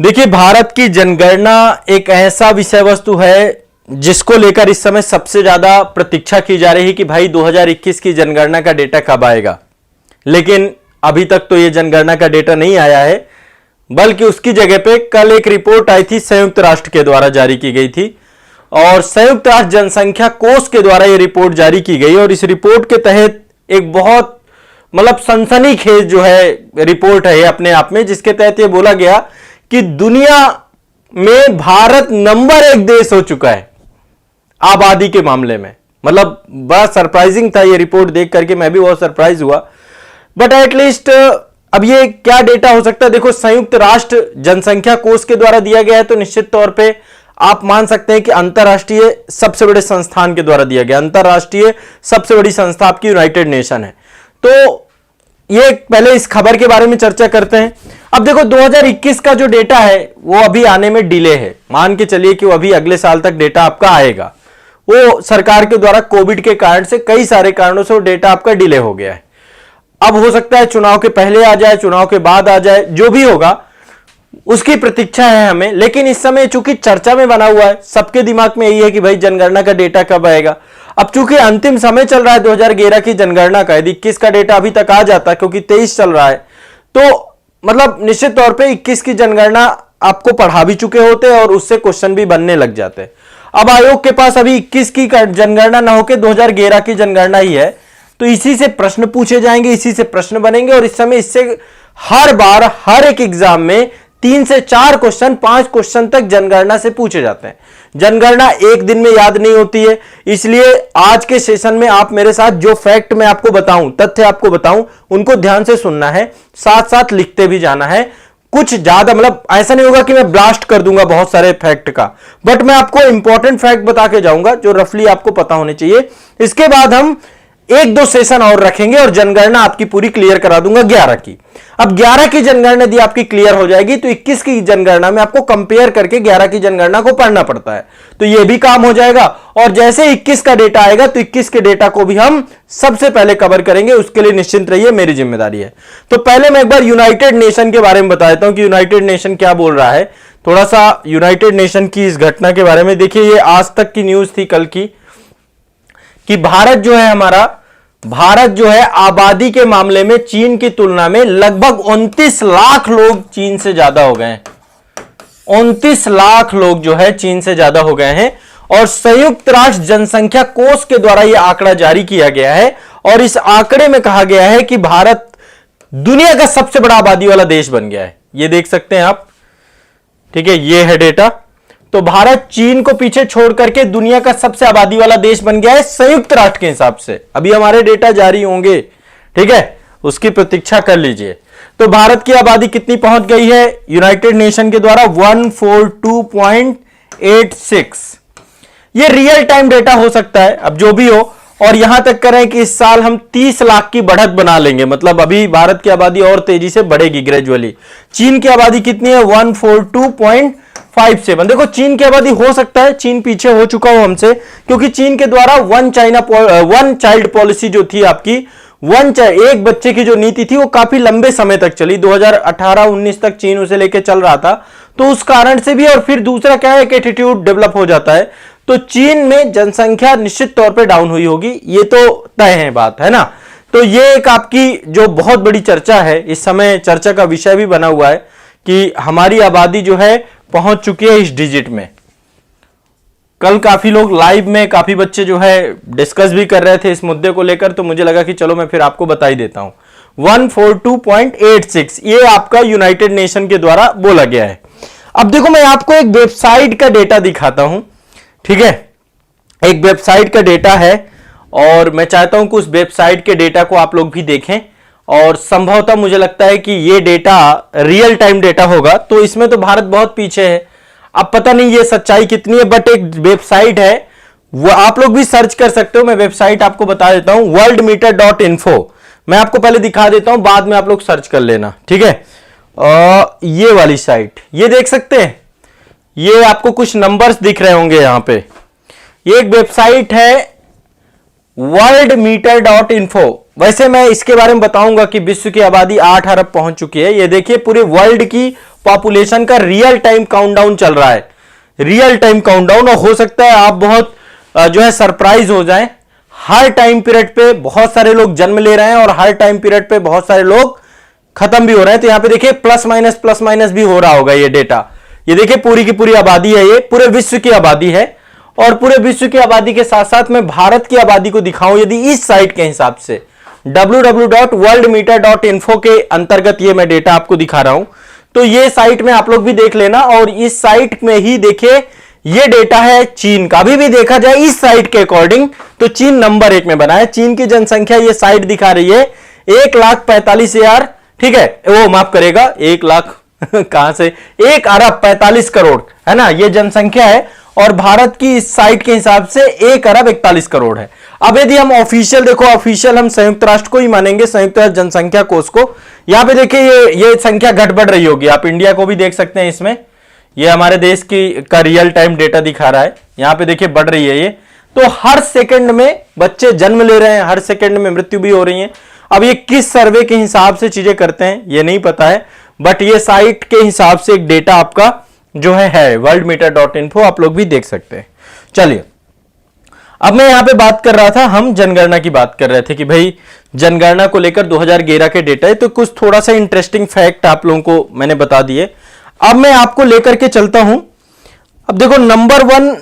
देखिए, भारत की जनगणना एक ऐसा विषय वस्तु है जिसको लेकर इस समय सबसे ज्यादा प्रतीक्षा की जा रही है कि भाई 2021 की जनगणना का डेटा कब आएगा। लेकिन अभी तक तो ये जनगणना का डेटा नहीं आया है, बल्कि उसकी जगह पे कल एक रिपोर्ट आई थी, संयुक्त राष्ट्र के द्वारा जारी की गई थी और संयुक्त राष्ट्र जनसंख्या कोष के द्वारा ये रिपोर्ट जारी की गई। और इस रिपोर्ट के तहत एक बहुत सनसनीखेज जो है रिपोर्ट है अपने आप में, जिसके तहत ये बोला गया कि दुनिया में भारत नंबर 1 देश हो चुका है आबादी के मामले में। बड़ा सरप्राइजिंग था ये रिपोर्ट देख करके, मैं भी बहुत सरप्राइज हुआ। बट एटलीस्ट अब ये क्या डेटा हो सकता है। देखो, संयुक्त राष्ट्र जनसंख्या कोष के द्वारा दिया गया है, तो निश्चित तौर पे आप मान सकते हैं कि अंतरराष्ट्रीय सबसे बड़े संस्थान के द्वारा दिया गया। अंतरराष्ट्रीय सबसे बड़ी संस्था आपकी यूनाइटेड नेशन है। तो ये पहले इस खबर के बारे में चर्चा करते हैं। अब देखो, 2021 का जो डेटा है वो अभी आने में डिले है। मान के चलिए कि वो अभी अगले साल तक डेटा आपका आएगा। वो सरकार के द्वारा कोविड के कारण से, कई सारे कारणों से वो डेटा आपका डिले हो गया है। अब हो सकता है चुनाव के पहले आ जाए, चुनाव के बाद आ जाए, जो भी होगा उसकी प्रतीक्षा है हमें। लेकिन इस समय चूंकि चर्चा में बना हुआ है, सबके दिमाग में यही है कि भाई जनगणना का डेटा कब आएगा। अब चूंकि अंतिम समय चल रहा है 2011 की जनगणना का, यदि 21 का डेटा अभी तक आ जाता, क्योंकि 23 चल रहा है, तो निश्चित तौर पे 21 की जनगणना आपको पढ़ा भी चुके होते और उससे क्वेश्चन भी बनने लग जाते। अब आयोग के पास अभी 21 की जनगणना ना होकर 2011 की जनगणना ही है, तो इसी से प्रश्न पूछे जाएंगे, इसी से प्रश्न बनेंगे। और इस समय इससे हर बार हर एक एग्जाम में 3 से 4 क्वेश्चन, 5 क्वेश्चन तक जनगणना से पूछे जाते हैं। जनगणना एक दिन में याद नहीं होती है, इसलिए आज के सेशन में आप मेरे साथ जो फैक्ट मैं आपको बताऊं, तथ्य आपको बताऊं, उनको ध्यान से सुनना है, साथ साथ लिखते भी जाना है। कुछ ज्यादा ऐसा नहीं होगा कि मैं ब्लास्ट कर दूंगा बहुत सारे फैक्ट का, बट मैं आपको इंपॉर्टेंट फैक्ट बता के जाऊंगा जो रफली आपको पता होने चाहिए। इसके बाद हम 1-2 सेशन और रखेंगे और जनगणना आपकी पूरी क्लियर करा दूंगा 11 की। अब 11 की जनगणना यदि आपकी क्लियर हो जाएगी तो 21 की जनगणना में आपको कंपेयर करके 11 की जनगणना को पढ़ना पड़ता है, तो यह भी काम हो जाएगा। और जैसे 21 का डेटा आएगा तो 21 के डेटा को भी हम सबसे पहले कवर करेंगे, उसके लिए निश्चिंत रहिए, मेरी जिम्मेदारी है। तो पहले मैं एक बार यूनाइटेड नेशन के बारे में बता देता हूं कि यूनाइटेड नेशन क्या बोल रहा है। थोड़ा सा यूनाइटेड नेशन की इस घटना के बारे में देखिए, ये आज तक की न्यूज थी कल की, कि भारत जो है आबादी के मामले में चीन की तुलना में लगभग 29 लाख लोग चीन से ज्यादा हो गए हैं। 29 लाख लोग जो है चीन से ज्यादा हो गए हैं। और संयुक्त राष्ट्र जनसंख्या कोष के द्वारा यह आंकड़ा जारी किया गया है और इस आंकड़े में कहा गया है कि भारत दुनिया का सबसे बड़ा आबादी वाला देश बन गया है। यह देख सकते हैं आप, ठीक है, यह है डेटा। तो भारत चीन को पीछे छोड़ करके दुनिया का सबसे आबादी वाला देश बन गया है संयुक्त राष्ट्र के हिसाब से। अभी हमारे डेटा जारी होंगे, ठीक है, उसकी प्रतीक्षा कर लीजिए। तो भारत की आबादी कितनी पहुंच गई है यूनाइटेड नेशन के द्वारा? 142.86। ये रियल टाइम डेटा हो सकता है, अब जो भी हो। और यहां तक करें कि इस साल हम 30 लाख की बढ़त बना लेंगे, अभी भारत की आबादी और तेजी से बढ़ेगी ग्रेजुअली। चीन की आबादी कितनी है? 142.57। देखो, चीन की आबादी हो सकता है चीन पीछे हो चुका हो हमसे, क्योंकि चीन के द्वारा वन चाइल्ड पॉलिसी जो थी आपकी, एक बच्चे की जो नीति थी वो काफी लंबे समय तक चली, 2018-19 तक चीन उसे लेके चल रहा था। तो उस कारण से भी, और फिर दूसरा क्या है, एक एटीट्यूड डेवलप हो जाता है। तो चीन में जनसंख्या निश्चित तौर पे डाउन हुई होगी, ये तो तय है बात, है ना। तो ये एक आपकी जो बहुत बड़ी चर्चा है, इस समय चर्चा का विषय भी बना हुआ है कि हमारी आबादी जो है पहुंच चुकी है इस डिजिट में। कल काफी लोग लाइव में, काफी बच्चे जो है डिस्कस भी कर रहे थे इस मुद्दे को लेकर, तो मुझे लगा कि चलो मैं फिर आपको बता ही देता हूं। 142.86 ये आपका यूनाइटेड नेशन के द्वारा बोला गया है। अब देखो, मैं आपको एक वेबसाइट का डेटा दिखाता हूं, ठीक है, एक वेबसाइट का डेटा है और मैं चाहता हूं कि उस वेबसाइट के डेटा को आप लोग भी देखें। और संभवतः मुझे लगता है कि ये डेटा रियल टाइम डेटा होगा, तो इसमें तो भारत बहुत पीछे है। अब पता नहीं ये सच्चाई कितनी है, बट एक वेबसाइट है, वो आप लोग भी सर्च कर सकते हो। मैं वेबसाइट आपको बता देता हूं, worldmeter.info। मैं आपको पहले दिखा देता हूं, बाद में आप लोग सर्च कर लेना, ठीक है। ये वाली साइट, ये देख सकते हैं, ये आपको कुछ नंबर्स दिख रहे होंगे यहां पे। ये एक वेबसाइट है worldmeter.info। वैसे मैं इसके बारे में बताऊंगा कि विश्व की आबादी 8 अरब पहुंच चुकी है। ये देखिए, पूरे वर्ल्ड की पॉपुलेशन का रियल टाइम काउंटडाउन चल रहा है, रियल टाइम काउंटडाउन। और हो सकता है आप बहुत जो है सरप्राइज हो जाएं, हर टाइम पीरियड पे बहुत सारे लोग जन्म ले रहे हैं और हर टाइम पीरियड पे बहुत सारे लोग खत्म भी हो रहे हैं। तो यहां पे देखिए प्लस माइनस भी हो रहा होगा ये डेटा। ये देखिए पूरी की पूरी आबादी है, ये पूरे विश्व की आबादी है और पूरे विश्व की आबादी के साथ साथ मैं भारत की आबादी को दिखाऊं यदि इस साइट के हिसाब से www.worldmeter.info के अंतर्गत ये मैं डेटा आपको दिखा रहा हूं। तो ये साइट में आप लोग भी देख लेना और इस साइट में ही देखिए ये डेटा है चीन का। अभी भी देखा जाए इस साइट के अकॉर्डिंग तो चीन नंबर 1 में बना है। चीन की जनसंख्या ये साइट दिखा रही है 1,45,000, ठीक है, वो माफ करेगा 1 लाख कहां से 1,45 करोड़ है ना, ये जनसंख्या है। और भारत की इस साइट के हिसाब से 1,41 करोड़ है। अब यदि हम ऑफिशियल देखो, ऑफिशियल हम संयुक्त राष्ट्र को ही मानेंगे, संयुक्त राष्ट्र जनसंख्या कोष को। यहां पे देखिए ये संख्या घट बढ़ रही होगी, आप इंडिया को भी देख सकते हैं इसमें। ये हमारे देश की का रियल टाइम डेटा दिखा रहा है, यहां पे देखिए बढ़ रही है ये। तो हर सेकंड में बच्चे जन्म ले रहे हैं, हर सेकंड में मृत्यु भी हो रही है। अब ये किस सर्वे के हिसाब से चीजें करते हैं ये नहीं पता है, बट ये साइट के हिसाब से एक डेटा आपका जो है worldmeter.info, आप लोग भी देख सकते हैं। चलिए अब मैं यहां पे बात कर रहा था, हम जनगणना की बात कर रहे थे कि भाई जनगणना को लेकर 2011 के डेटा है। तो कुछ थोड़ा सा इंटरेस्टिंग फैक्ट आप लोगों को मैंने बता दिए। अब मैं आपको लेकर के चलता हूं। अब देखो नंबर 1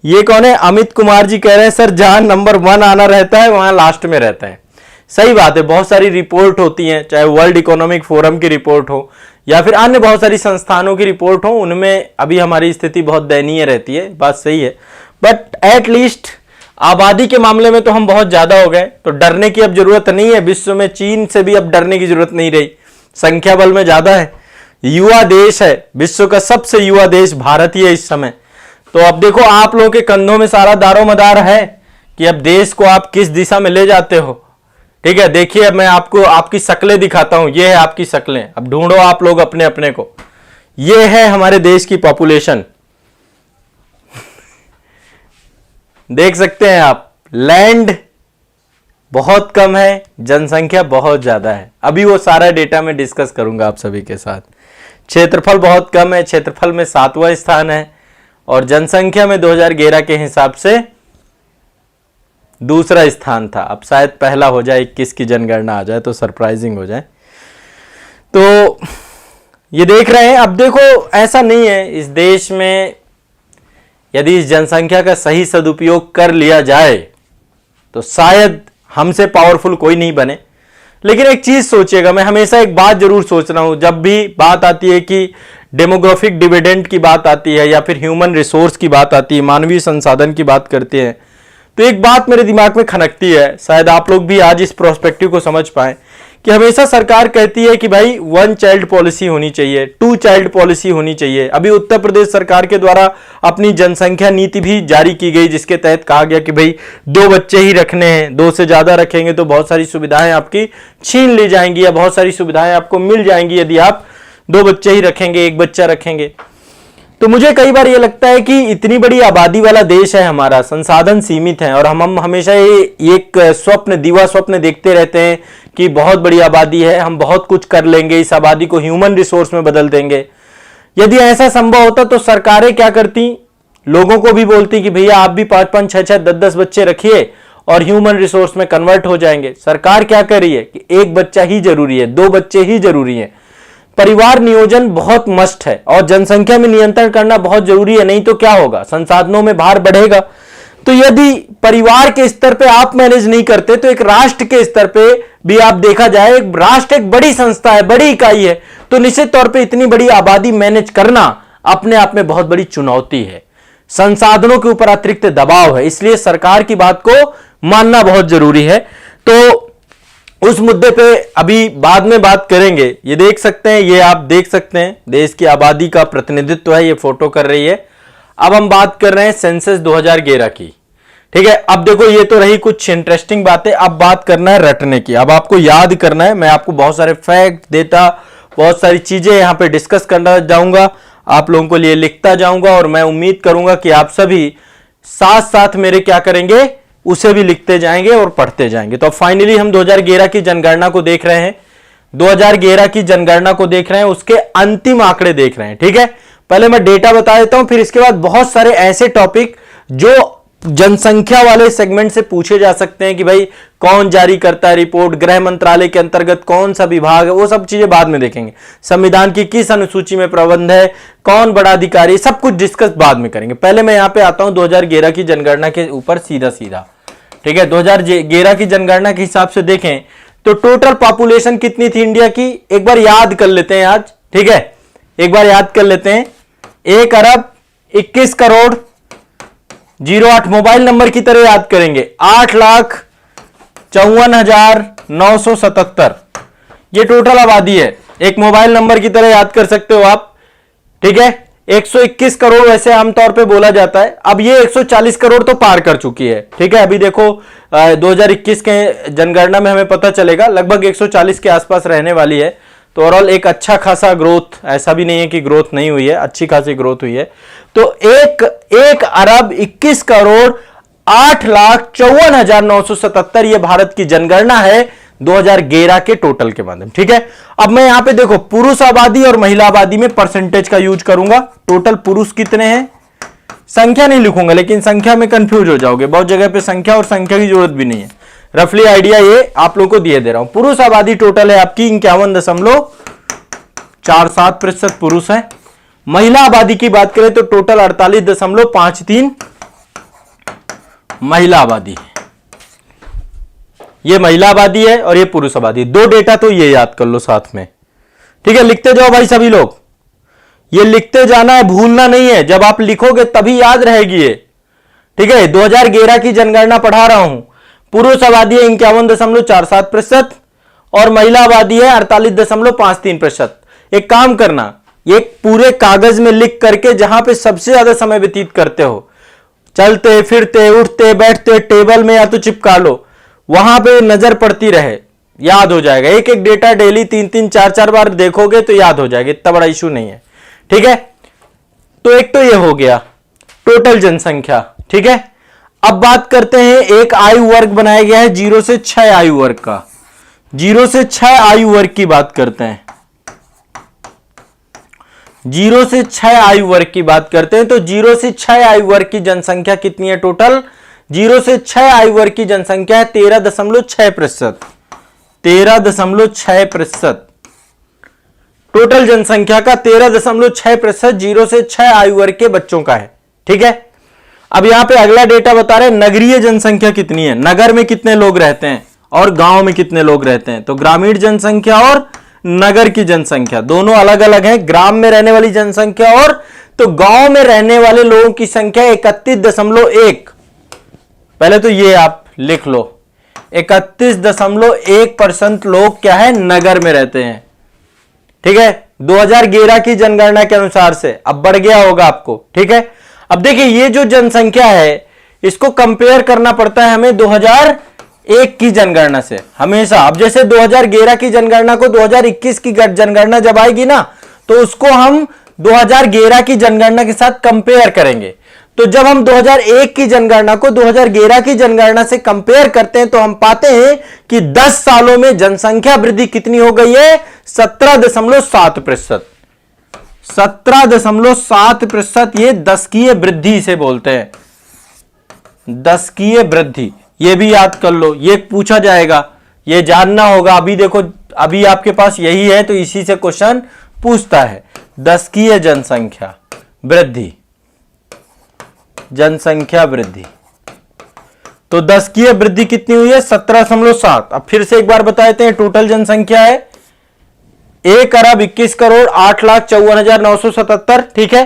ये कौन है, अमित कुमार जी कह रहे हैं सर जहां नंबर 1 आना रहता है वहां लास्ट में रहता है। सही बात है, बहुत सारी रिपोर्ट होती हैं, चाहे वर्ल्ड इकोनॉमिक फोरम की रिपोर्ट हो या फिर अन्य बहुत सारी संस्थानों की रिपोर्ट हो, उनमें अभी हमारी स्थिति बहुत दयनीय रहती है, बात सही है। बट एट लीस्ट आबादी के मामले में तो हम बहुत ज्यादा हो गए, तो डरने की अब जरूरत नहीं है। विश्व में चीन से भी अब डरने की जरूरत नहीं रही, संख्या बल में ज्यादा है, युवा देश है, विश्व का सबसे युवा देश भारत ही है इस समय। तो अब देखो आप लोगों के कंधों में सारा दारोमदार है कि अब देश को आप किस दिशा में ले जाते हो। ठीक है, देखिए अब मैं आपको आपकी शक्लें दिखाता हूं, ये है आपकी शक्लें, अब ढूंढो आप लोग अपने अपने को। ये है हमारे देश की पॉपुलेशन, देख सकते हैं आप, लैंड बहुत कम है, जनसंख्या बहुत ज्यादा है। अभी वो सारा डेटा मैं डिस्कस करूंगा आप सभी के साथ। क्षेत्रफल बहुत कम है, क्षेत्रफल में 7वां स्थान है और जनसंख्या में 2011 के हिसाब से दूसरा स्थान था। अब शायद पहला हो जाए, 21 की जनगणना आ जाए तो सरप्राइजिंग हो जाए। तो ये देख रहे हैं। अब देखो ऐसा नहीं है, इस देश में यदि इस जनसंख्या का सही सदुपयोग कर लिया जाए तो शायद हमसे पावरफुल कोई नहीं बने। लेकिन एक चीज सोचिएगा, मैं हमेशा एक बात जरूर सोच रहा हूं, जब भी बात आती है कि डेमोग्राफिक डिविडेंड की बात आती है या फिर ह्यूमन रिसोर्स की बात आती है, मानवीय संसाधन की बात करते हैं, तो एक बात मेरे दिमाग में खनकती है, शायद आप लोग भी आज इस प्रोस्पेक्टिव को समझ पाए कि हमेशा सरकार कहती है कि भाई 1 चाइल्ड पॉलिसी होनी चाहिए, 2 चाइल्ड पॉलिसी होनी चाहिए। अभी उत्तर प्रदेश सरकार के द्वारा अपनी जनसंख्या नीति भी जारी की गई, जिसके तहत कहा गया कि भाई 2 बच्चे ही रखने हैं, 2 से ज्यादा रखेंगे तो बहुत सारी सुविधाएं आपकी छीन ली जाएंगी या बहुत सारी सुविधाएं आपको मिल जाएंगी यदि आप 2 बच्चे ही रखेंगे, 1 बच्चा रखेंगे। तो मुझे कई बार ये लगता है कि इतनी बड़ी आबादी वाला देश है हमारा, संसाधन सीमित हैं और हम हमेशा ये एक स्वप्न, दीवा स्वप्न देखते रहते हैं कि बहुत बड़ी आबादी है, हम बहुत कुछ कर लेंगे, इस आबादी को ह्यूमन रिसोर्स में बदल देंगे। यदि ऐसा संभव होता तो सरकारें क्या करती, लोगों को भी बोलती कि भैया आप भी 5-5, 6-6, 10-10 बच्चे रखिए और ह्यूमन रिसोर्स में कन्वर्ट हो जाएंगे। सरकार क्या कर रही है कि 1 बच्चा ही जरूरी है, 2 बच्चे ही जरूरी है। परिवार नियोजन बहुत मस्ट है और जनसंख्या में नियंत्रण करना बहुत जरूरी है, नहीं तो क्या होगा, संसाधनों में भार बढ़ेगा। तो यदि परिवार के स्तर पे आप मैनेज नहीं करते तो एक राष्ट्र के स्तर पे भी आप देखा जाए, एक राष्ट्र एक बड़ी संस्था है, बड़ी इकाई है, तो निश्चित तौर पे इतनी बड़ी आबादी मैनेज करना अपने आप में बहुत बड़ी चुनौती है, संसाधनों के ऊपर अतिरिक्त दबाव है, इसलिए सरकार की बात को मानना बहुत जरूरी है। तो उस मुद्दे पे अभी बाद में बात करेंगे। ये देख सकते हैं, ये आप देख सकते हैं देश की आबादी का प्रतिनिधित्व है, ये फोटो कर रही है। अब हम बात कर रहे हैं सेंसस 2011 की, ठीक है। अब देखो ये तो रही कुछ इंटरेस्टिंग बातें, अब बात करना है रटने की। अब आपको याद करना है, मैं आपको बहुत सारे फैक्ट देता, बहुत सारी चीजें यहां पे डिस्कस करना जाऊंगा, आप लोगों को लिए लिखता जाऊंगा और मैं उम्मीद करूंगा कि आप सभी साथ साथ मेरे क्या करेंगे, उसे भी लिखते जाएंगे और पढ़ते जाएंगे। तो फाइनली हम 2011 की जनगणना को देख रहे हैं। 2011 की जनगणना को देख रहे हैं, उसके अंतिम आंकड़े देख रहे हैं। ठीक है, पहले मैं डेटा बता देता हूं, फिर इसके बाद बहुत सारे ऐसे टॉपिक जो जनसंख्या वाले सेगमेंट से पूछे जा सकते हैं कि भाई कौन जारी करता है रिपोर्ट, गृह मंत्रालय के अंतर्गत कौन सा विभाग है, वो सब चीजें बाद में देखेंगे। संविधान की किस अनुसूची में प्रबंध है, कौन बड़ा अधिकारी, सब कुछ डिस्कस बाद में करेंगे। पहले मैं यहां पे आता हूं 2011 की जनगणना के ऊपर सीधा सीधा। ठीक है, 2011 की जनगणना के हिसाब से देखें तो टोटल पॉपुलेशन कितनी थी इंडिया की, एक बार याद कर लेते हैं आज। ठीक है, एक बार याद कर लेते हैं। 1 अरब 21 करोड़ 08 मोबाइल नंबर की तरह याद करेंगे। 8,54,977 ये टोटल आबादी है, एक मोबाइल नंबर की तरह याद कर सकते हो आप। ठीक है, 121 करोड़ वैसे आमतौर पे बोला जाता है, अब ये 140 करोड़ तो पार कर चुकी है। ठीक है, अभी देखो 2021 के जनगणना में हमें पता चलेगा लगभग 140 के आसपास रहने वाली है। तो ओवरऑल एक अच्छा खासा ग्रोथ, ऐसा भी नहीं है कि ग्रोथ नहीं हुई है, अच्छी खासी ग्रोथ हुई है। तो 1 अरब 21 करोड़ 8,54,977 ये भारत की जनगणना है 2011 के टोटल के माध्यम। ठीक है, अब मैं यहां पे देखो पुरुष आबादी और महिला आबादी में परसेंटेज का यूज करूंगा। टोटल पुरुष कितने हैं, संख्या नहीं लिखूंगा लेकिन संख्या में कंफ्यूज हो जाओगे, बहुत जगह पे संख्या और संख्या की जरूरत भी नहीं है, रफली आइडिया ये आप लोगों को दिए दे रहा हूं। पुरुष आबादी टोटल है आपकी 51.47% पुरुष है। महिला आबादी की बात करें तो टोटल 48.53 महिला आबादी है। ये महिला आबादी है और ये पुरुष आबादी। दो डेटा तो ये याद कर लो साथ में। ठीक है, लिखते जाओ भाई सभी लोग, ये लिखते जाना है, भूलना नहीं है। जब आप लिखोगे तभी याद रहेगी ये। ठीक है, 2011 की जनगणना पढ़ा रहा हूं। पुरुष आबादी है 51.47% और महिला आबादी है 48.53%। एक काम करना, एक पूरे कागज में लिख करके जहां पे सबसे ज्यादा समय व्यतीत करते हो, चलते फिरते उठते बैठते टेबल में या तो चिपका लो, वहां पे नजर पड़ती रहे, याद हो जाएगा। एक एक डेटा डेली 3-3 4-4 बार देखोगे तो याद हो जाएगा, इतना बड़ा इशू नहीं है। ठीक है, तो एक तो ये हो गया टोटल जनसंख्या। ठीक है, अब बात करते हैं, एक आयु वर्ग बनाया गया है 0 से 6 आयु वर्ग का। 0 से 6 आयु वर्ग की बात करते हैं, 0 से 6 आयु वर्ग की बात करते हैं। तो 0 से 6 आयु वर्ग की जनसंख्या कितनी है टोटल, 0 से 6 आयु वर्ग की जनसंख्या है 13.6%। 13.6% टोटल जनसंख्या का 13.6% 0 से 6 आयु वर्ग के बच्चों का है। ठीक है, अब यहां पे अगला डेटा बता रहे हैं नगरीय जनसंख्या कितनी है, नगर में कितने लोग रहते हैं और गांव में कितने लोग रहते हैं। तो ग्रामीण जनसंख्या और नगर की जनसंख्या दोनों अलग अलग है। ग्राम में रहने वाली जनसंख्या और तो गांव में रहने वाले लोगों की संख्या 31.1। पहले तो ये आप लिख लो, 31.1% लोग क्या है, नगर में रहते हैं। ठीक है, 2011 की जनगणना के अनुसार से अब बढ़ गया होगा आपको। ठीक है, अब देखिए ये जो जनसंख्या है इसको कंपेयर करना पड़ता है हमें 2001 की जनगणना से हमेशा। अब जैसे 2011 की जनगणना को 2021 की जनगणना जब आएगी ना, तो उसको हम 2011 की जनगणना के साथ कंपेयर करेंगे। तो जब हम 2001 की जनगणना को 2011 की जनगणना से कंपेयर करते हैं तो हम पाते हैं कि 10 सालों में जनसंख्या वृद्धि कितनी हो गई है, 17.7%। 17.7%। ये दशकीय वृद्धि से बोलते हैं, दशकीय वृद्धि। ये भी याद कर लो, ये पूछा जाएगा, ये जानना होगा। अभी देखो, अभी आपके पास यही है तो इसी से क्वेश्चन पूछता है। दशकीय जनसंख्या वृद्धि, जनसंख्या वृद्धि। तो दशकीय वृद्धि कितनी हुई है, 17.7। अब फिर से एक बार बता देते हैं, टोटल जनसंख्या है 1 अरब 21 करोड़ 8,54,977। ठीक है,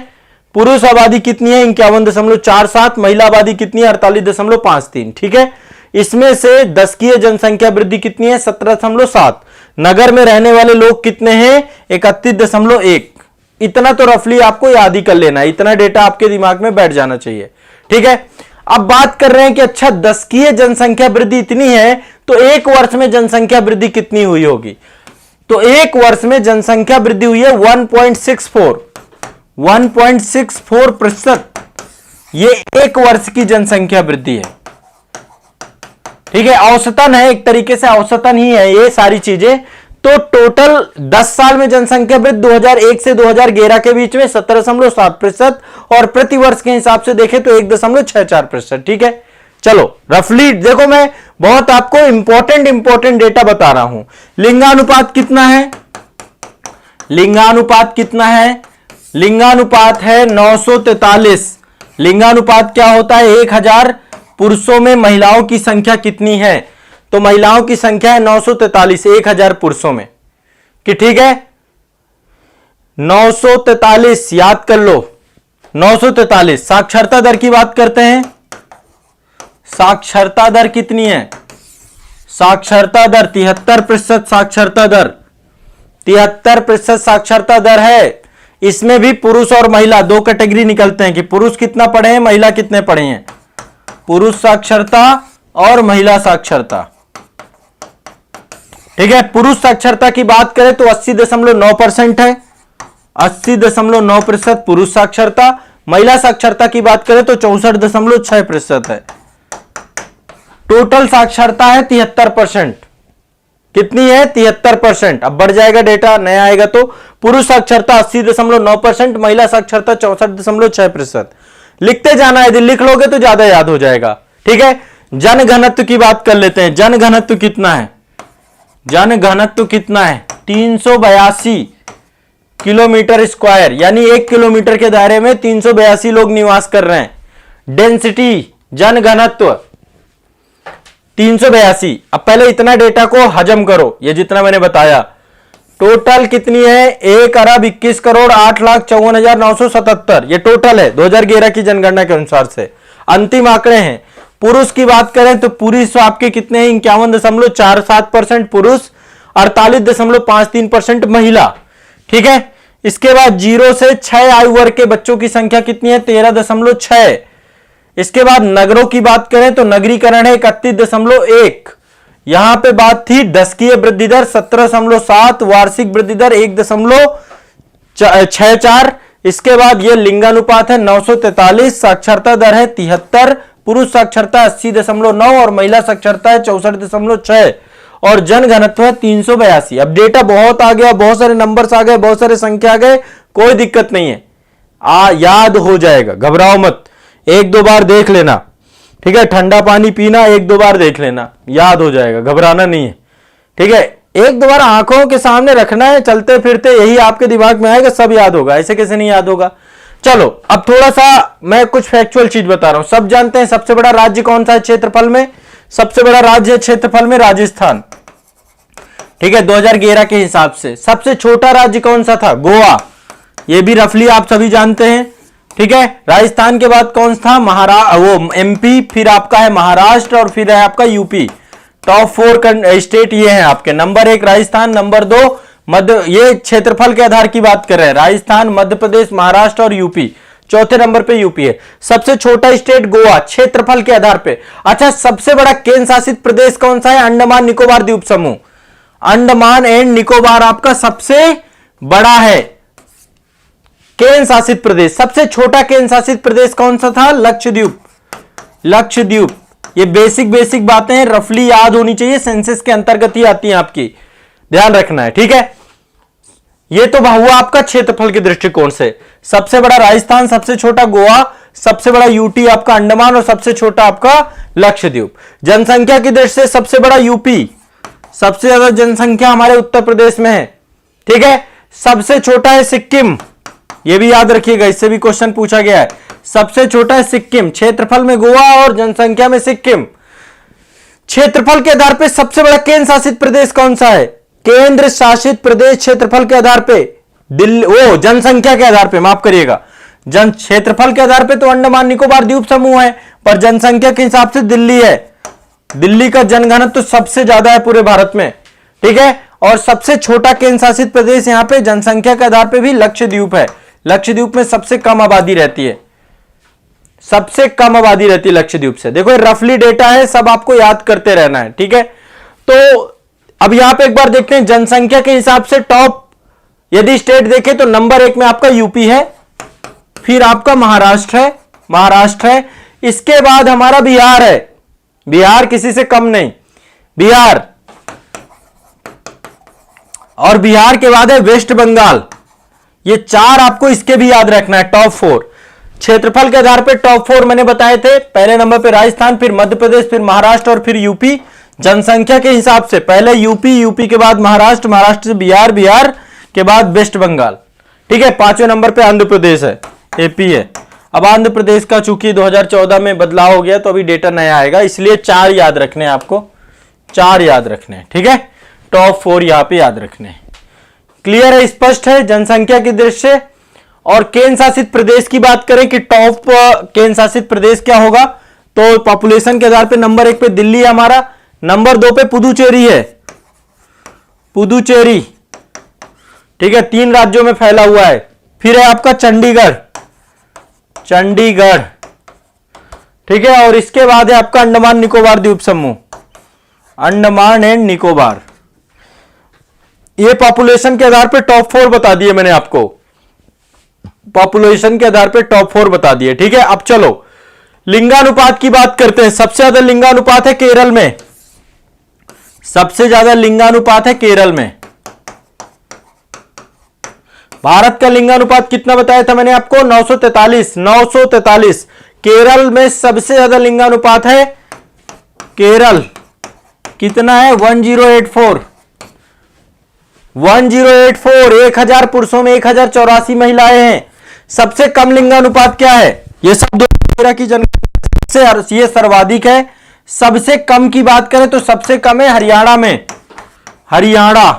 पुरुष आबादी कितनी है 51.47, महिला आबादी कितनी है 48.53। ठीक है, इसमें से दशकीय जनसंख्या वृद्धि कितनी है 17.7। नगर में रहने वाले लोग कितने हैं 31.1। इतना तो रफली आपको याद ही कर लेना है, इतना डेटा आपके दिमाग में बैठ जाना चाहिए। ठीक है, अब बात कर रहे हैं कि अच्छा दशकीय जनसंख्या वृद्धि इतनी है तो एक वर्ष में जनसंख्या वृद्धि कितनी हुई होगी। तो एक वर्ष में जनसंख्या वृद्धि हुई है 1.64%। ये एक वर्ष की जनसंख्या वृद्धि है। ठीक है, औसतन है, एक तरीके से औसतन ही है ये सारी चीजें। तो टोटल 10 साल में जनसंख्या वृद्धि 2001 से 2011 के बीच में 17.7% और प्रति वर्ष के हिसाब से देखें तो 1.64%। ठीक है, चलो रफली देखो, मैं बहुत आपको इंपॉर्टेंट डेटा बता रहा हूं। लिंगानुपात कितना है? लिंगानुपात कितना है? लिंगानुपात है 943। लिंगानुपात क्या होता है? 1000 पुरुषों में महिलाओं की संख्या कितनी है? तो महिलाओं की संख्या है 943 1000 पुरुषों में, कि ठीक है 943 याद कर लो 943। साक्षरता दर की बात करते हैं। साक्षरता दर कितनी है? साक्षरता दर 73% साक्षरता दर 73% साक्षरता दर है। इसमें भी पुरुष और महिला दो कैटेगरी निकलते हैं कि पुरुष कितना पढ़े हैं, महिला कितने पढ़े हैं। पुरुष साक्षरता और महिला साक्षरता। ठीक है, पुरुष साक्षरता की बात करें तो 80.9% है, 80.9% पुरुष साक्षरता। महिला साक्षरता की बात करें तो 64.6% है। टोटल साक्षरता है 73%। कितनी है? 73%। अब बढ़ जाएगा डेटा, नया आएगा तो पुरुष साक्षरता 80.9%, महिला साक्षरता 64.6%। लिखते जाना, यदि लिख लोगे तो ज्यादा याद हो जाएगा। ठीक है, जन घनत्व की बात कर लेते हैं। जन घनत्व कितना है? जन घनत्व कितना है? 382 किलोमीटर स्क्वायर, यानी 1 किलोमीटर के दायरे में 382 लोग निवास कर रहे हैं। डेंसिटी जन घनत्व 382। अब पहले इतना डेटा को हजम करो, ये जितना मैंने बताया। टोटल कितनी है? 1,21,08,54,977। ये टोटल है 2011 की जनगणना के अनुसार से। अंतिम आंकड़े हैं। पुरुष की बात करें तो पुरुष आपके कितने हैं? 51.47% पुरुष, 48.53% महिला। ठीक है, इसके बाद 0 से 6 आयु वर्ग के बच्चों की संख्या कितनी है? 13.6। इसके बाद नगरों की बात करें तो नगरीकरण है 31.1। यहां पे बात थी दशकीय वृद्धि दर 17.7, वार्षिक वृद्धि दर 1.64। इसके बाद यह लिंगानुपात है 943, साक्षरता दर है 73, पुरुष साक्षरता 80.9 और महिला साक्षरता है 64.6 और जन घनत्व है 382। अब डेटा बहुत आ गया, बहुत सारे नंबर्स आ गए, बहुत सारे संख्या आ गए, कोई दिक्कत नहीं है, याद हो जाएगा, घबराओ मत। 1-2 बार देख लेना। ठीक है, ठंडा पानी पीना, 1-2 बार देख लेना, याद हो जाएगा, घबराना नहीं है। ठीक है, 1-2 बार आंखों के सामने रखना है, चलते फिरते यही आपके दिमाग में आएगा, सब याद होगा, ऐसे कैसे नहीं याद होगा। चलो अब थोड़ा सा मैं कुछ फैक्चुअल चीज बता रहा हूं। सब जानते हैं सबसे बड़ा राज्य कौन सा है क्षेत्रफल में? सबसे बड़ा राज्य है क्षेत्रफल में राजस्थान। ठीक है, 2011 के हिसाब से। सबसे छोटा राज्य कौन सा था? गोवा। ये भी रफली आप सभी जानते हैं। ठीक है, राजस्थान के बाद कौन सा? वो एमपी, फिर आपका है महाराष्ट्र और फिर है आपका यूपी। टॉप 4 स्टेट ये हैं आपके। नंबर 1 राजस्थान, नंबर 2 मध्य, ये क्षेत्रफल के आधार की बात कर रहे हैं, राजस्थान, मध्य प्रदेश, महाराष्ट्र और यूपी। चौथे नंबर पे यूपी है। सबसे छोटा स्टेट गोवा, क्षेत्रफल के आधार पे। अच्छा, सबसे बड़ा केंद्र शासित प्रदेश कौन सा है? अंडमान निकोबार द्वीप समूह। अंडमान एंड निकोबार आपका सबसे बड़ा है केंद्र शासित प्रदेश। सबसे छोटा केंद्र शासित प्रदेश कौन सा था? लक्षद्वीप। लक्षद्वीप। ये बेसिक बातें हैं, रफली याद होनी चाहिए, सेंसस के अंतर्गत ही आती हैं आपकी, ध्यान रखना है। ठीक है, ये तो हुआ आपका क्षेत्रफल के दृष्टिकोण से। सबसे बड़ा राजस्थान, सबसे छोटा गोवा, सबसे बड़ा यूटी आपका अंडमान और सबसे छोटा आपका लक्षद्वीप। जनसंख्या की दृष्टि से सबसे बड़ा यूपी, सबसे ज्यादा जनसंख्या हमारे उत्तर प्रदेश में है। ठीक है, सबसे छोटा है सिक्किम, यह भी याद रखिएगा, इससे भी क्वेश्चन पूछा गया है। सबसे छोटा है सिक्किम, क्षेत्रफल में गोवा और जनसंख्या में सिक्किम। क्षेत्रफल के आधार पर सबसे बड़ा केंद्र शासित प्रदेश कौन सा है? केंद्र शासित प्रदेश क्षेत्रफल के आधार पे दिल्ली, वो जनसंख्या के आधार पे, माफ करिएगा, जन क्षेत्रफल के आधार पे तो अंडमान निकोबार द्वीप समूह है, पर जनसंख्या के हिसाब से दिल्ली है। दिल्ली का जनघनत्व तो सबसे ज्यादा है पूरे भारत में। ठीक है, और सबसे छोटा केंद्र शासित प्रदेश यहां पे जनसंख्या के आधार पे भी लक्षद्वीप है। लक्षद्वीप में सबसे कम आबादी रहती है, सबसे कम आबादी रहती है लक्षद्वीप से। देखो रफली डेटा है, सब आपको याद करते रहना है। ठीक है, तो अब यहां पे एक बार देखते हैं जनसंख्या के हिसाब से टॉप यदि स्टेट देखें तो नंबर 1 में आपका यूपी है, फिर आपका महाराष्ट्र है, इसके बाद हमारा बिहार है। बिहार किसी से कम नहीं, बिहार। और बिहार के बाद है वेस्ट बंगाल। ये 4 आपको इसके भी याद रखना है, टॉप 4। क्षेत्रफल के आधार पर टॉप 4 मैंने बताए थे। पहले नंबर पे राजस्थान, फिर मध्य प्रदेश, फिर महाराष्ट्र और फिर यूपी। जनसंख्या के हिसाब से पहले यूपी, यूपी के बाद महाराष्ट्र, महाराष्ट्र से बिहार, बिहार के बाद वेस्ट बंगाल। ठीक है, 5वें नंबर पे आंध्र प्रदेश है, एपी है। अब आंध्र प्रदेश का चूंकि 2014 में बदलाव हो गया तो अभी डेटा नया आएगा, इसलिए 4 याद रखने हैं आपको, 4 याद रखने हैं। ठीक है, टॉप 4 यहां पे याद रखने हैं। क्लियर है, स्पष्ट है जनसंख्या की दृष्टि से। और केंद्र शासित प्रदेश की बात करें कि टॉप केंद्र शासित प्रदेश क्या होगा, तो पॉपुलेशन के आधार पे नंबर 1 पे दिल्ली है हमारा, नंबर 2 पे पुदुचेरी है, पुदुचेरी। ठीक है, 3 राज्यों में फैला हुआ है। फिर है आपका चंडीगढ़, चंडीगढ़। ठीक है, और इसके बाद है आपका अंडमान निकोबार द्वीप समूह, अंडमान एंड निकोबार। ये पॉपुलेशन के आधार पे टॉप 4 बता दिए मैंने आपको, पॉपुलेशन के आधार पे टॉप 4 बता दिए। ठीक है, अब चलो लिंगानुपात की बात करते हैं। सबसे ज्यादा लिंगानुपात है केरल में, सबसे ज्यादा लिंगानुपात है केरल में। भारत का लिंगानुपात कितना बताया था मैंने आपको, 943, 943। केरल में सबसे ज्यादा लिंगानुपात है, केरल कितना है, 1084, 1084। 1000 पुरुषों में 1084 महिलाएं हैं। सबसे कम लिंगानुपात क्या है, यह सब 2013 की जनगणना से ये सर्वाधिक है। सबसे कम की बात करें तो सबसे कम है हरियाणा में, हरियाणा।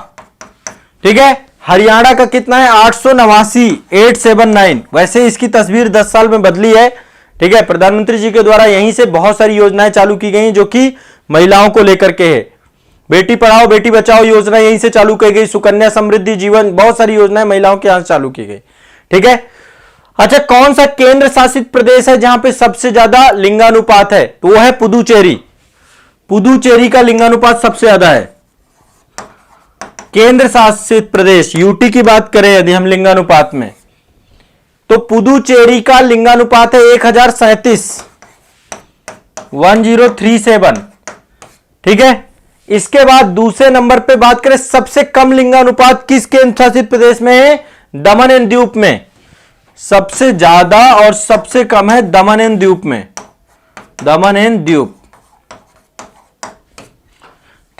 ठीक है, हरियाणा का कितना है, 889, 879। वैसे इसकी तस्वीर 10 साल में बदली है। ठीक है, प्रधानमंत्री जी के द्वारा यहीं से बहुत सारी योजनाएं चालू की गई जो कि महिलाओं को लेकर के है। बेटी पढ़ाओ बेटी बचाओ योजना यहीं से चालू की गई, सुकन्या समृद्धि जीवन, बहुत सारी योजनाएं महिलाओं के यहां से चालू की गई। ठीक है, अच्छा कौन सा केंद्र शासित प्रदेश है जहां पे सबसे ज्यादा लिंगानुपात है, तो वो है पुदुचेरी। पुदुचेरी का लिंगानुपात सबसे ज्यादा है। केंद्र शासित प्रदेश यूटी की बात करें यदि हम लिंगानुपात में, तो पुदुचेरी का लिंगानुपात है 1037, 1037। ठीक है, इसके बाद दूसरे नंबर पे बात करें सबसे कम लिंगानुपात किस केंद्र शासित प्रदेश में है, दमन एंड दीव में। सबसे ज्यादा और सबसे कम है दमन एंड दीव में, दमन एंड दीव।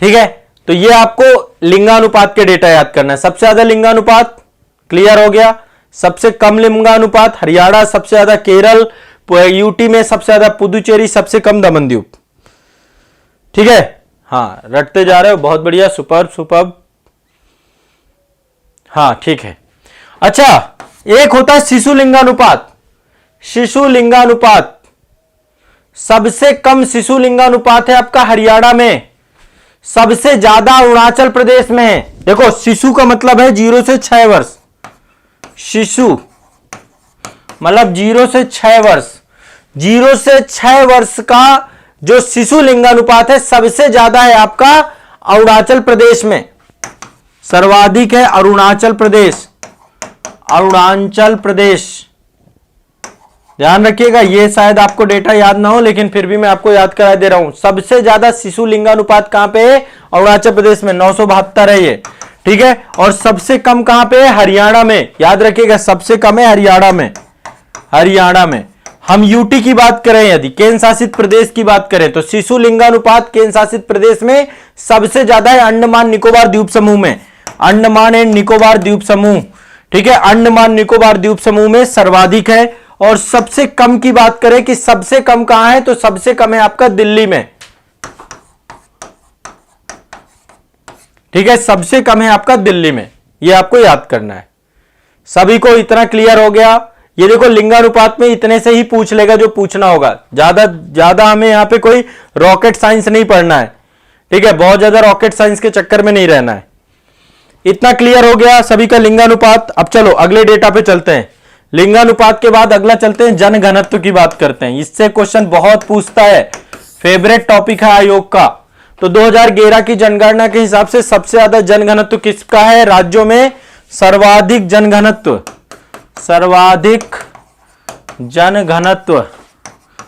ठीक है, तो ये आपको लिंगानुपात के डेटा याद करना है। सबसे ज्यादा लिंगानुपात क्लियर हो गया, सबसे कम लिंगानुपात हरियाणा, सबसे ज्यादा केरल, यूटी में सबसे ज्यादा पुदुचेरी, सबसे कम दमन दीव। ठीक है, हाँ रटते जा रहे हो, बहुत बढ़िया, सुपर्ब सुपर्ब। हाँ ठीक है। अच्छा एक होता है शिशु लिंगानुपात, शिशु लिंगानुपात। सबसे कम शिशु लिंगानुपात है आपका हरियाणा में, सबसे ज्यादा अरुणाचल प्रदेश में है। देखो शिशु का मतलब है 0 से 6 वर्ष, शिशु मतलब 0 से 6 वर्ष। 0 से 6 वर्ष का जो शिशु लिंगानुपात है सबसे ज्यादा है आपका अरुणाचल प्रदेश में, सर्वाधिक है अरुणाचल प्रदेश, अरुणाचल प्रदेश। ध्यान रखिएगा, ये शायद आपको डेटा याद ना हो लेकिन फिर भी मैं आपको याद करा दे रहा हूं। सबसे ज्यादा शिशु लिंगानुपात कहां पे है, अरुणाचल प्रदेश में 972 है ये। ठीक है, और सबसे कम कहां पे है, हरियाणा में। याद रखिएगा सबसे कम है हरियाणा में, हरियाणा में। हम यूटी की बात करें, यदि केंद्र शासित प्रदेश की बात करें तो शिशु लिंगानुपात केंद्र शासित प्रदेश में सबसे ज्यादा है अंडमान निकोबार द्वीप समूह में, अंडमान एंड निकोबार द्वीप समूह। ठीक है, अंडमान निकोबार द्वीप समूह में सर्वाधिक है। और सबसे कम की बात करें कि सबसे कम कहां है, तो सबसे कम है आपका दिल्ली में। ठीक है, सबसे कम है आपका दिल्ली में, यह आपको याद करना है। सभी को इतना क्लियर हो गया। ये देखो लिंगानुपात में इतने से ही पूछ लेगा जो पूछना होगा, ज्यादा हमें यहां पे कोई रॉकेट साइंस नहीं पढ़ना है। ठीक है, बहुत ज्यादा रॉकेट साइंस के चक्कर में नहीं रहना है। इतना क्लियर हो गया सभी का लिंगानुपात। अब चलो अगले डेटा पे चलते हैं। लिंगानुपात के बाद अगला चलते हैं जनघनत्व की बात करते हैं। इससे क्वेश्चन बहुत पूछता है, फेवरेट टॉपिक है आयोग का। तो 2011 की जनगणना के हिसाब से सबसे ज्यादा जनघनत्व किसका है, राज्यों में सर्वाधिक जनघनत्व, सर्वाधिक जनघनत्व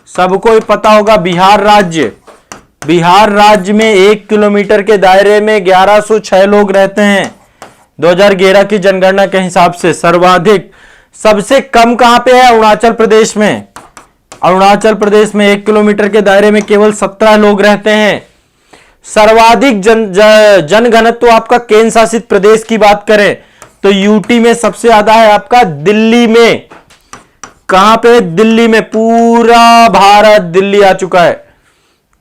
सबको ही पता होगा बिहार राज्य। बिहार राज्य में 1 किलोमीटर के दायरे में 1106 लोग रहते हैं, 2011 की जनगणना के हिसाब से सर्वाधिक, सबसे कम कहां पे है? अरुणाचल प्रदेश में। अरुणाचल प्रदेश में 1 किलोमीटर के दायरे में केवल 17 लोग रहते हैं। सर्वाधिक जनघनत्व आपका केंद्र शासित प्रदेश की बात करें तो यूटी में सबसे ज्यादा है आपका दिल्ली में। कहां पे? दिल्ली में। पूरा भारत दिल्ली आ चुका है।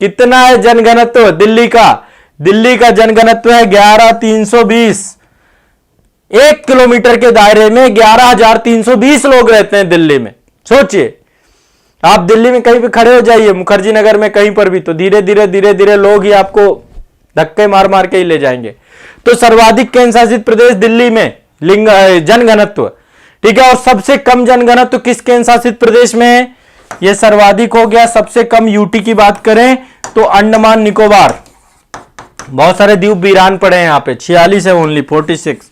कितना है जनघनत्व दिल्ली का? दिल्ली का जनघनत्व है 11,320। 1 किलोमीटर के दायरे में 11,320 लोग रहते हैं दिल्ली में। सोचिए, आप दिल्ली में कहीं भी खड़े हो जाइए, मुखर्जी नगर में कहीं पर भी, तो धीरे धीरे लोग ही आपको धक्के मार मार के ही ले जाएंगे। तो सर्वाधिक केंद्र शासित प्रदेश दिल्ली में लिंग जनघनत्व, ठीक है। और सबसे कम जनघनत्व किस केंद्र शासित प्रदेश में है? यह सर्वाधिक हो गया। सबसे कम यूटी की बात करें तो अंडमान निकोबार। बहुत सारे द्वीप वीरान पड़े हैं यहां पे, 46 है ओनली, 46,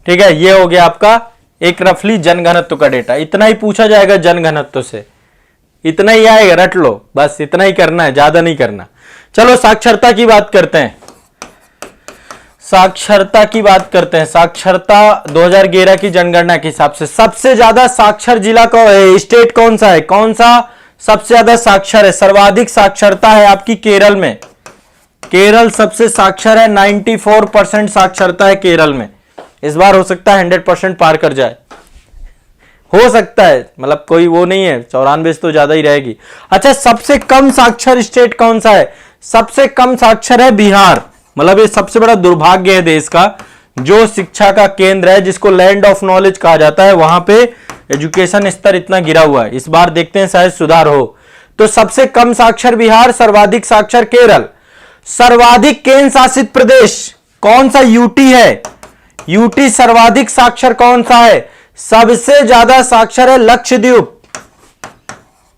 ठीक है। यह हो गया आपका एक रफली जनघनत्व का डेटा। इतना ही पूछा जाएगा जनघनत्व से, इतना ही आएगा, रट लो, बस इतना ही करना है, ज्यादा नहीं करना। चलो साक्षरता की बात करते हैं। साक्षरता की बात करते हैं। साक्षरता 2011 की जनगणना के हिसाब से सबसे ज्यादा साक्षर जिला स्टेट कौन सा है? कौन सा सबसे ज्यादा साक्षर है? सर्वाधिक साक्षरता है आपकी केरल में। केरल सबसे साक्षर है, 94% साक्षरता है केरल में। इस बार हो सकता है 100% पार कर जाए, हो सकता है, मतलब कोई वो नहीं है, 94 तो ज्यादा ही रहेगी। अच्छा, सबसे कम साक्षर स्टेट कौन सा है? सबसे कम साक्षर है बिहार। मतलब ये सबसे बड़ा दुर्भाग्य है देश का, जो शिक्षा का केंद्र है, जिसको लैंड ऑफ नॉलेज कहा जाता है, वहां पे एजुकेशन स्तर इतना गिरा हुआ है। इस बार देखते हैं शायद सुधार हो। तो सबसे कम साक्षर बिहार, सर्वाधिक साक्षर केरल। सर्वाधिक केंद्र शासित प्रदेश कौन सा? यूटी है। यूटी सर्वाधिक साक्षर कौन सा है? सबसे ज्यादा साक्षर है लक्षद्वीप।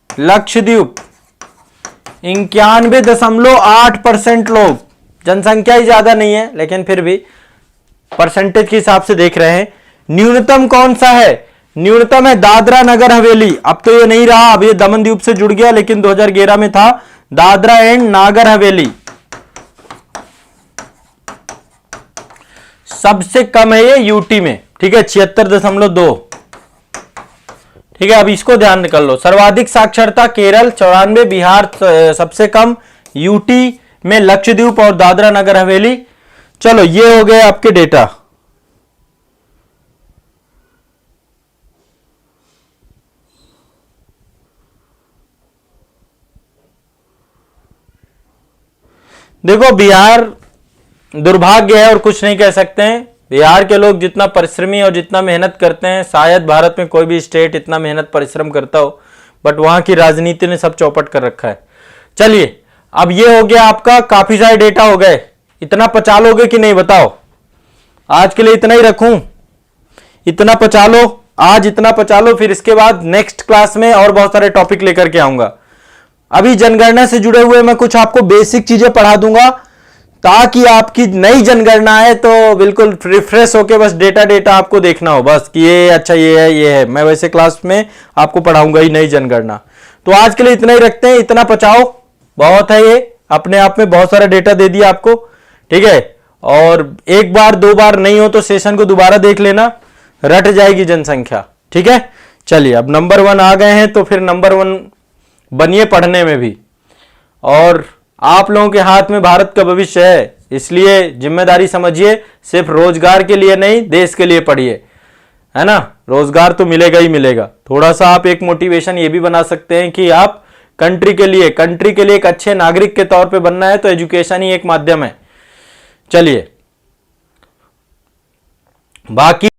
लक्षद्वीप 91.8% लोग, जनसंख्या ही ज्यादा नहीं है लेकिन फिर भी परसेंटेज के हिसाब से देख रहे हैं। न्यूनतम कौन सा है? न्यूनतम है दादरा नगर हवेली। अब तो ये नहीं रहा, अब ये दमन द्वीप से जुड़ गया, लेकिन 2011 में था दादरा एंड नागर हवेली। सबसे कम है ये यूटी में, ठीक है, 76.2, ठीक है। अब इसको ध्यान कर लो। सर्वाधिक साक्षरता केरल 94, बिहार सबसे कम, यूटी में लक्षद्वीप और दादरा नगर हवेली। चलो ये हो गए आपके डेटा। देखो, बिहार दुर्भाग्य है और कुछ नहीं कह सकते हैं। बिहार के लोग जितना परिश्रमी और जितना मेहनत करते हैं, शायद भारत में कोई भी स्टेट इतना मेहनत परिश्रम करता हो, बट वहां की राजनीति ने सब चौपट कर रखा है। चलिए, अब ये हो गया आपका, काफी सारे डेटा हो गए। इतना पचा लोगे कि नहीं बताओ? आज के लिए इतना ही रखूं? इतना पचा लो, आज इतना पचा लो, फिर इसके बाद नेक्स्ट क्लास में और बहुत सारे टॉपिक लेकर के आऊंगा। अभी जनगणना से जुड़े हुए मैं कुछ आपको बेसिक चीजें पढ़ा दूंगा, ताकि आपकी नई जनगणना है तो बिल्कुल रिफ्रेश होके बस डेटा आपको देखना हो, बस कि ये अच्छा ये है। मैं वैसे क्लास में आपको पढ़ाऊंगा ही नई जनगणना। तो आज के लिए इतना ही रखते हैं, इतना पचाओ, बहुत है ये, अपने आप में बहुत सारा डेटा दे दिया आपको, ठीक है। और एक बार दो बार नहीं हो तो सेशन को दोबारा देख लेना, रट जाएगी जनसंख्या, ठीक है। चलिए, अब नंबर 1 आ गए हैं तो फिर नंबर 1 बनिए पढ़ने में भी। और आप लोगों के हाथ में भारत का भविष्य है, इसलिए जिम्मेदारी समझिए, सिर्फ रोजगार के लिए नहीं, देश के लिए पढ़िए, है ना। रोजगार तो मिलेगा ही मिलेगा। थोड़ा सा आप एक मोटिवेशन ये भी बना सकते हैं कि आप कंट्री के लिए एक अच्छे नागरिक के तौर पे बनना है तो एजुकेशन ही एक माध्यम है। चलिए, बाकी